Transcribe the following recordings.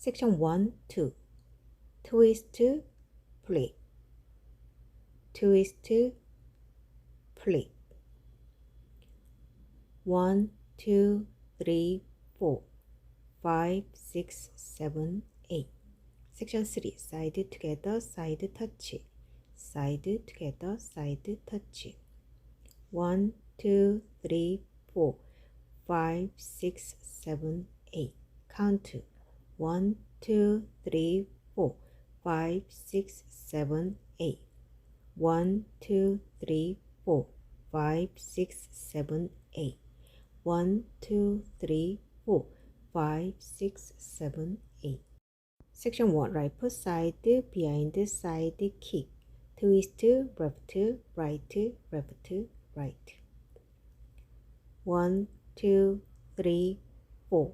Section 1, 2. Twist, flip. Twist, flip. 1, 2, 3, 4, 5, 6, 7, 8. Section 3. Side together, side touch. Side together, side touch. 1, 2, 3, 4, 5, 6, 7, 8. Count. 1, 2, 3, 4, 5, 6, 7, 8. 1, 2, 3, 4, 5, 6, 7, 8. 1, 2, 3, 4, 5, 6, 7, 8. Section 1. Right foot side, behind side kick. Twist, left, right, left, right. 1, 2, 3, 4,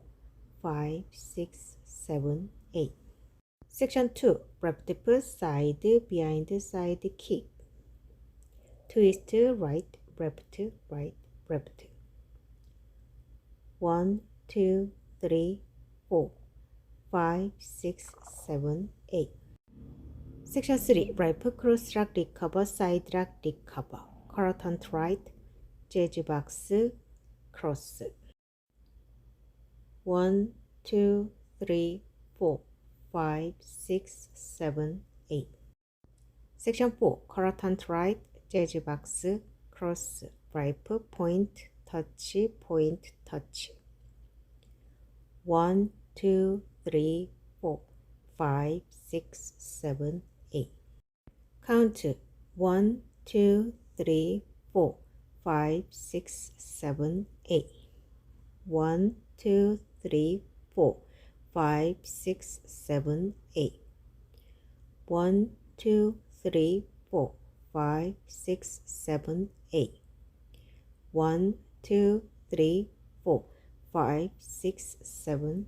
5, 6, 7, 8. Section 2. Left foot side, behind side kick. Twist, right, left, right, left. 1, 2, 3, 4, 5, 6, 7, 8. Section 3. Right foot cross lock recover, side lock recover. Quarter turn to right, jazz box, cross. 1, 2, 3, 4, 5, 6, 7, 8. Section 4. Quarter turn to right, jazz box, cross. Right foot point, touch, point, touch. 1, 2, 3, 4, 5, 6, 7, 8. Count. 1, 2, 3, 4, 5, 6, 7, 8. 1, 2, 3, 4, 5, 6, 7, 8. 1, 2, 3, 4, 5, 6, 7, 8. 1, 2, 3, 4, 5, 6, 7,